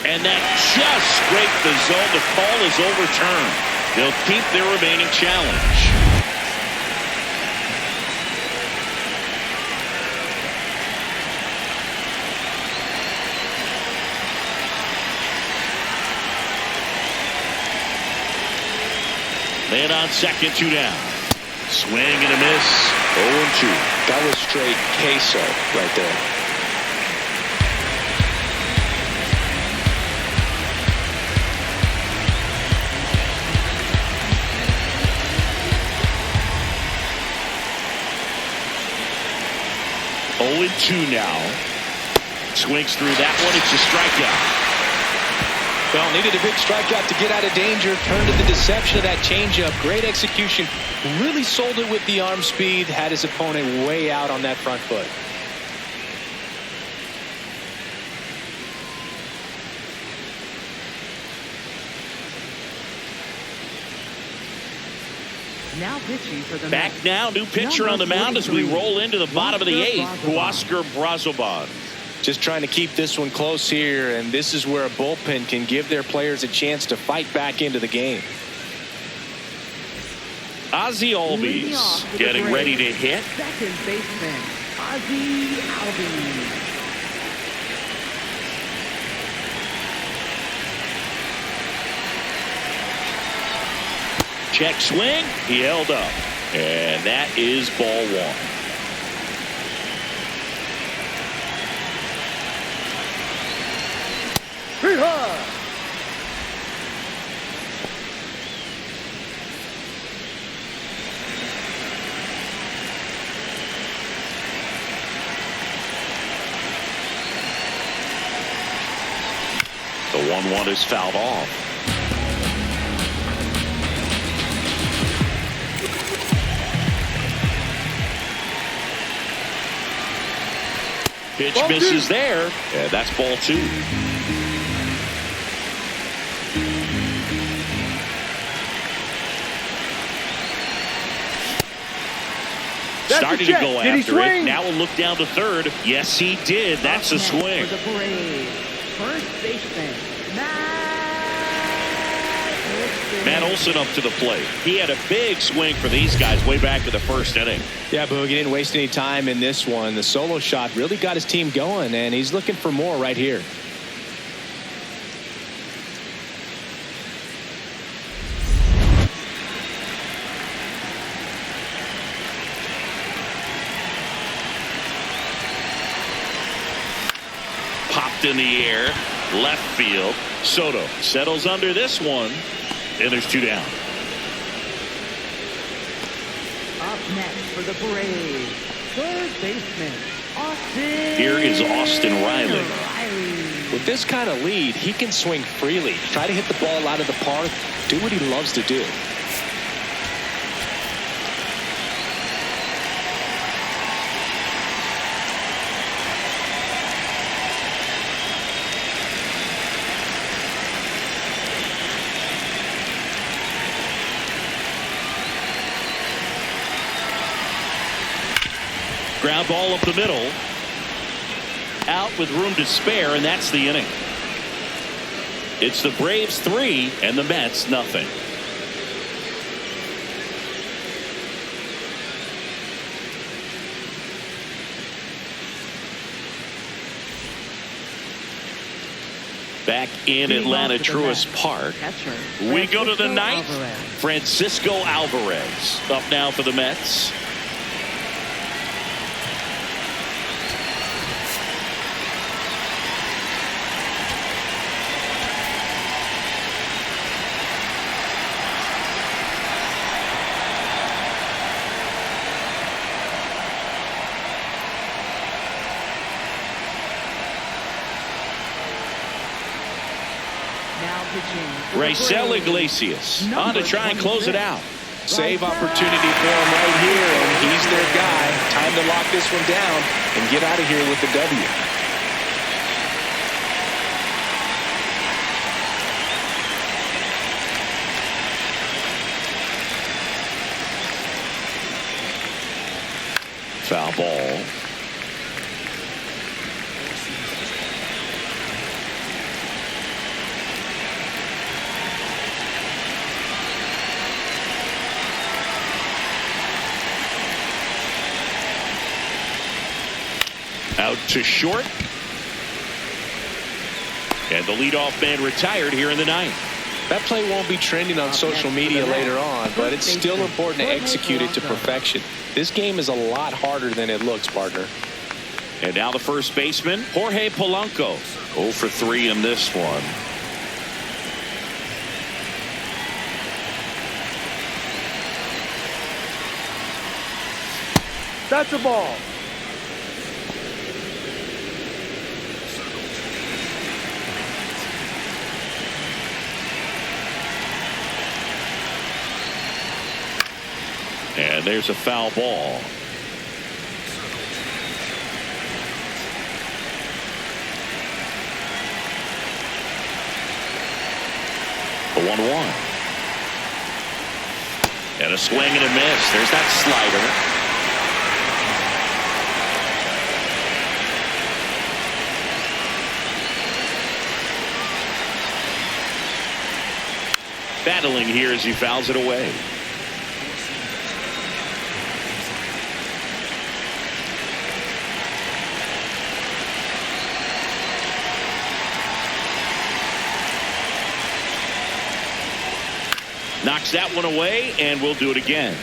And that just scraped the zone. The call is overturned. They'll keep their remaining challenge. Man on second, 2 down. Swing and a miss. 0-2. That was straight queso right there. Two now. Swings through that one. It's a strikeout. Well, needed a big strikeout to get out of danger. Turned to the deception of that changeup. Great execution. Really sold it with the arm speed. Had his opponent way out on that front foot. Now pitching for the Back Mets. now, new pitcher on the mound as we roll into the bottom of the 8th. Oscar Brazoban. Just trying to keep this one close here, and this is where a bullpen can give their players a chance to fight back into the game. Ozzie Albies getting ready to hit. Second baseman, Ozzie Albies. Check swing. He held up. And that is ball 1. The 1-1 is fouled off. Pitch misses there, and that's ball 2. Started to go after it. Now we'll look down to third. Yes, he did. That's a swing. For the Braves, first baseman, Matt Olson up to the plate. He had a big swing for these guys way back in the first inning. Yeah, Boog, he didn't waste any time in this one. The solo shot really got his team going, and he's looking for more right here. Popped in the air. Left field. Soto settles under this one, and there's 2 down. Up next for the Braves, third baseman, Austin. Here is Austin Riley. With this kind of lead, he can swing freely, try to hit the ball out of the park, do what he loves to do. Ground ball up the middle. Out with room to spare, and that's the inning. It's the Braves 3 and the Mets nothing. Back in Atlanta, Truist Park, we go to the ninth. Francisco Alvarez up now for the Mets. Raisel Iglesias on to try and close it out. Save opportunity for him right here, and he's their guy. Time to lock this one down and get out of here with the W. Foul ball. Out to short. And the leadoff man retired here in the ninth. That play won't be trending on social media later on, but it's still important to execute it to perfection. This game is a lot harder than it looks, partner. And now the first baseman, Jorge Polanco. 0 for 3 in this one. That's a ball. And there's a foul ball. A 1-1. And a swing and a miss. There's that slider. Battling here as he fouls it away. Knocks that one away, and we'll do it again.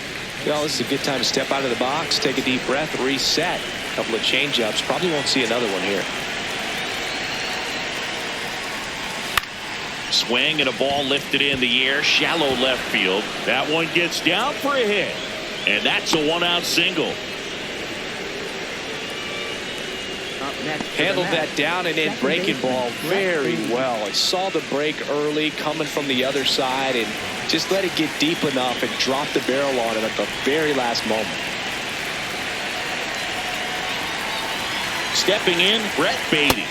Well, this is a good time to step out of the box, take a deep breath, reset. A couple of change-ups. Probably won't see another one here. Swing and a ball lifted in the air, shallow left field. That one gets down for a hit, and that's a 1-out single. Handled that down and in breaking ball very well. I saw the break early coming from the other side and just let it get deep enough and drop the barrel on it at the very last moment. Stepping in, Brett Beatty.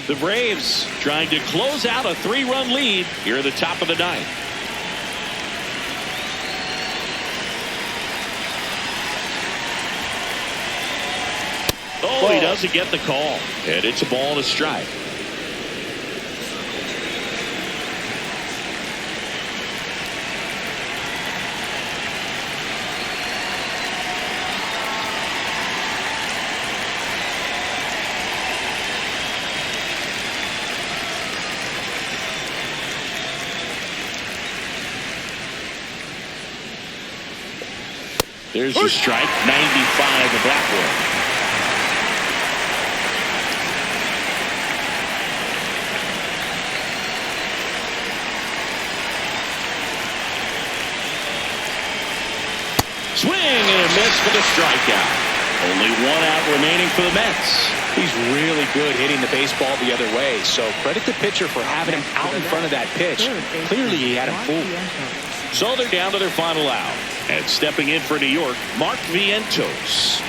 The Braves trying to close out a 3-run lead here at the top of the ninth. Oh, he doesn't get the call. And it's a ball and a strike. There's a strike, 95 of that one. Swing and a miss for the strikeout. Only one out remaining for the Mets. He's really good hitting the baseball the other way, so credit the pitcher for having him out in front of that pitch. Clearly he had him fooled. So they're down to their final out. And stepping in for New York, Mark Vientos.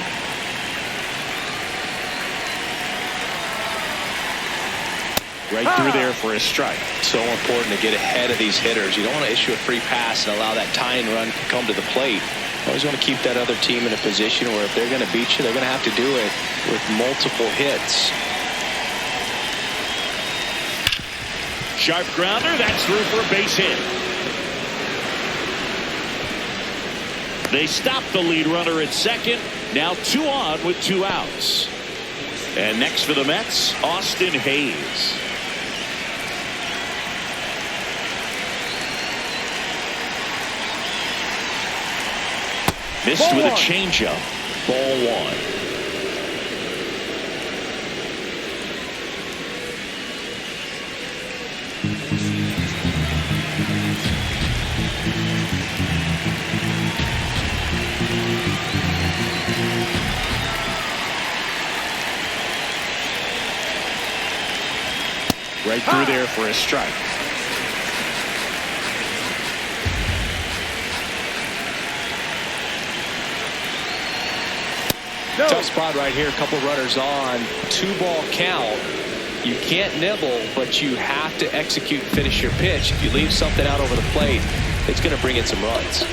Right through there for a strike. So important to get ahead of these hitters. You don't want to issue a free pass and allow that tying run to come to the plate. Always want to keep that other team in a position where if they're going to beat you, they're going to have to do it with multiple hits. Sharp grounder, that's through for a base hit. They stop the lead runner at second. Now 2 on with 2 outs. And next for the Mets, Austin Hayes. Missed with a changeup. Ball 1. Right through there for a strike. No. Tough spot right here. A couple runners on. 2-ball count. You can't nibble, but you have to execute and finish your pitch. If you leave something out over the plate, it's going to bring in some runs.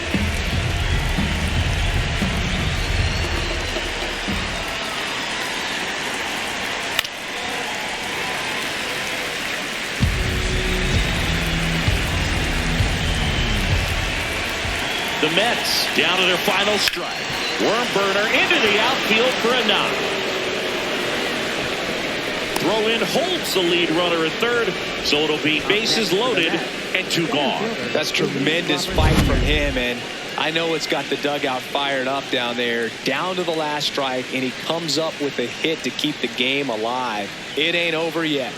The Mets down to their final strike. Worm burner into the outfield for a knock. Throw in holds the lead runner at third, so it'll be bases loaded and 2 gone. That's tremendous fight from him, and I know it's got the dugout fired up down there. Down to the last strike, and he comes up with a hit to keep the game alive. It ain't over yet.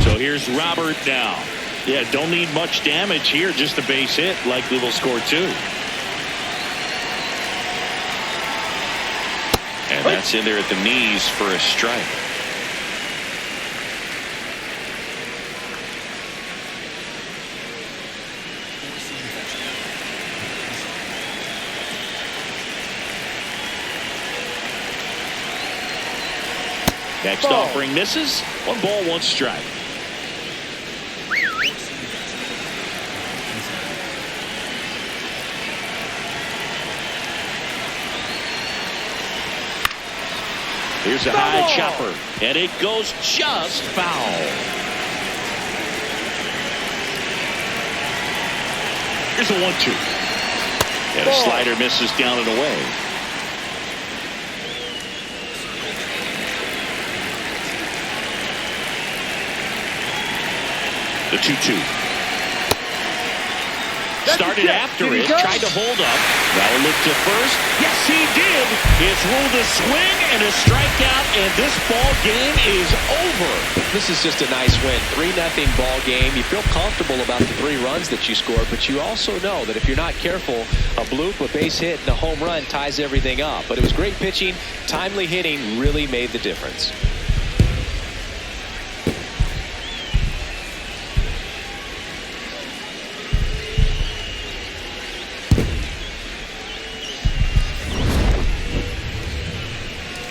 So here's Robert now. Yeah, don't need much damage here, just a base hit. Likely will score 2. And that's in there at the knees for a strike. Next offering misses. 1 ball, 1 strike. Here's a high chopper, and it goes just foul. Here's a 1-2. And a slider misses down and away. The 2-2. Started after it, tried to hold up. Now a look to first. Yes, he did. It's ruled a swing and a strikeout, and this ball game is over. This is just a nice win. 3-0 ball game. You feel comfortable about the 3 runs that you scored, but you also know that if you're not careful, a bloop, a base hit, and a home run ties everything up. But it was great pitching. Timely hitting really made the difference.